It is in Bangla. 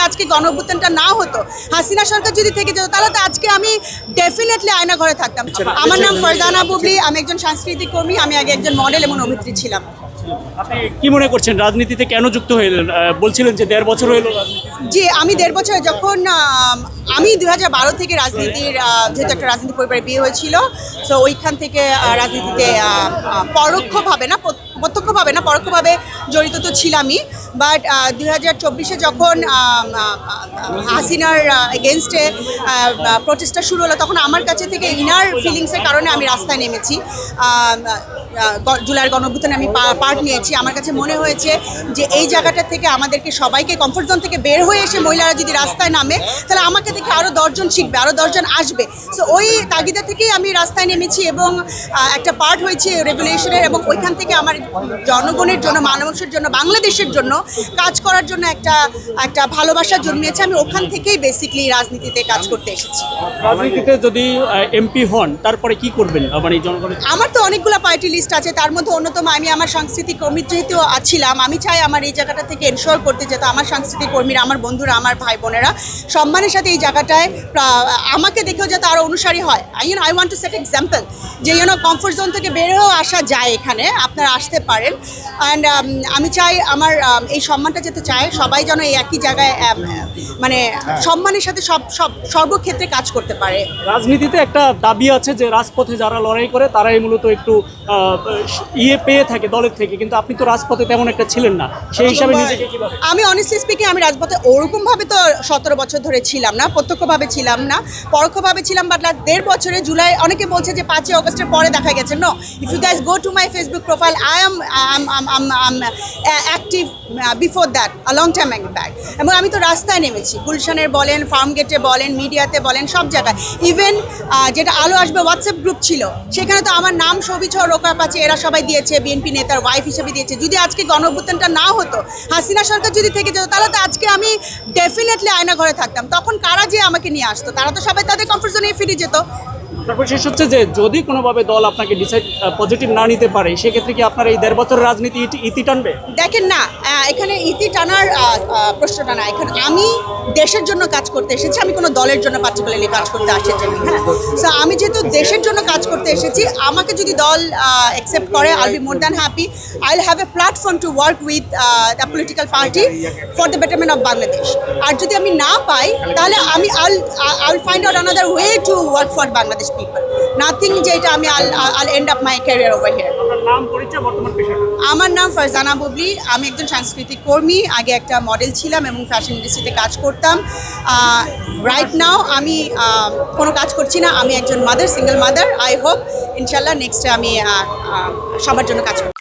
আজকে গণঅভ্যুত্থানটা না হতো, হাসিনা সরকার যদি থেকে যেত, তাহলে তো আজকে আমি ডেফিনেটলি আয়না ঘরে থাকতাম। আমার নাম ফারজানা বুবলি, আমি একজন সাংস্কৃতিক কর্মী, আমি আগে একজন মডেল এবং অভিনেত্রী ছিলাম। আপনি কি মনে করছেন রাজনীতিতে কেন যুক্ত হলেন? বলছিলেন যে 1.5 বছর হলো জি, আমি 1.5 বছর, যখন আমি 2012 থেকে রাজনীতির, যেহেতু একটা রাজনীতি পরিবারে বিয়ে হয়েছিল, তো ওইখান থেকে রাজনীতিতে পরোক্ষভাবে না, প্রত্যক্ষভাবে না, পরোক্ষভাবে জড়িত তো ছিলামই। বাট 2024-এ যখন হাসিনার এগেনস্টে প্রচেষ্টা শুরু হলো, তখন আমার কাছে থেকে ইনার ফিলিংসের কারণে আমি রাস্তায় নেমেছি। জুলাইয়ের গণঅভ্যুত্থানে আমি পার্ট নিয়েছি। আমার কাছে মনে হয়েছে যে এই জায়গাটা থেকে আমাদেরকে সবাইকে কমফোর্ট জোন থেকে বের হয়ে এসে মহিলারা যদি রাস্তায় নামে, তাহলে আমাকে দেখে আরও 10 জন শিখবে, আরও 10 জন আসবে। সো ওই তাগিদা থেকেই আমি রাস্তায় নেমেছি এবং একটা পার্ট হয়েছি রেভলিউশনের, এবং ওইখান থেকে আমার জনগণের জন্য, মানুষের জন্য, বাংলাদেশের জন্য কাজ করার জন্য একটা ভালোবাসা জন্মিয়েছে। আমি ওখান থেকেই বেসিক্যালি রাজনীতিতে কাজ করতে এসেছি। রাজনীতিতে যদি এমপি হন তারপরে কি করবেন? মানে জনগণের, আমার তো অনেকগুলো পার্টি লিস্ট আছে, তার মধ্যে অন্যতম আমি আমার সাংস্কৃতিক কর্মী যেহেতু ছিলাম, আমি চাই আমার এই জায়গাটা থেকে এনশোর করতে, যেত আমার সাংস্কৃতিক কর্মীরা, আমার বন্ধুরা, আমার ভাই বোনেরা সম্মানের সাথে এই জায়গাটায় আমাকে দেখেও যাতে আরও অনুসারী হয়। I want to set example যে কমফোর্ট জোন থেকে বেরোও আসা যায়, এখানে আপনারা আসতে পারেন। অ্যান্ড আমি চাই আমার এই সম্মানটা যেতে চায় সবাই যেন এই একই জায়গায় মানে সম্মানের সাথে সর্বক্ষেত্রে কাজ করতে পারে। রাজনীতিতে একটা দাবি আছে যে রাজপথে যারা লড়াই করে তারাই মূলত একটু পেয়ে থাকে দলের থেকে, কিন্তু আপনি তো রাজপথে তেমন একটা ছিলেন না, সেই হিসাবে নিজেকে কিভাবে? আমি অনেস্টলি স্পিকিং, আমি রাজপথে ওরকমভাবে তো 17 বছর ধরে ছিলাম না, প্রত্যক্ষভাবে ছিলাম না, পরোক্ষভাবে ছিলাম। বাট 1.5 বছরে জুলাই, অনেকে বলছে যে 5ই অগস্টের পরে দেখা গেছে। No, if you guys go to my Facebook profile, I am active before that, a long time back. এবং আমি তো রাস্তায় নেমেছি, গুলশানের বলেন, ফার্ম গেটে বলেন, মিডিয়াতে বলেন, সব জায়গায়। ইভেন যেটা আলো আসবে হোয়াটসঅ্যাপ গ্রুপ ছিল, সেখানে তো আমার নাম, ছবি, রোকা পাচ্ছে, এরা সবাই দিয়েছে, বিএনপি নেতার ওয়াইফ হিসেবে দিয়েছে। যদি আজকে গণঅভ্যুত্থানটা না হতো, হাসিনা সরকার যদি থেকে যেত, তাহলে তো আজকে আমি ডেফিনেটলি আয়না ঘরে থাকতাম। তখন কারা যে আমাকে নিয়ে আসতো? তারা তো সবাই তাদের কমফোর্ট জোনে ফিরে যেত। তারপর শেষ হচ্ছে যে যদি কোনোভাবে দল আপনাকে পজিটিভ না নিতে পারে, সেক্ষেত্রে কি আপনার এই 1.5 বছরের রাজনীতি ইতি টানবে? দেখেন না, এখানে ইতি টানার প্রশ্নটা না, এখানে আমি দেশের জন্য কাজ করতে এসেছি, আমি কোনো দলের জন্য পার্টিকুলারলি কাজ করতে আসেছি। হ্যাঁ, সো আমি যেহেতু দেশের জন্য কাজ করতে এসেছি, আমাকে যদি দল অ্যাকসেপ্ট করে, I'll be more than happy. I'll have a platform to work with the political party for the betterment of Bangladesh. আর যদি আমি না পাই, তাহলে আমি I'll find out another way to work for Bangladesh people. Nothing যে এটা আমি I'll end up my career over here. আমার নাম ফারজানা বুবলি, আমি একজন সাংস্কৃতিক কর্মী, আগে একটা মডেল ছিলাম এবং ফ্যাশন ইন্ডাস্ট্রিতে কাজ করতাম। রাইট নাও আমি কোনো কাজ করছি না, আমি একজন mother, single mother. I hope ইনশাল্লাহ নেক্সটে আমি সবার জন্য কাজ করব।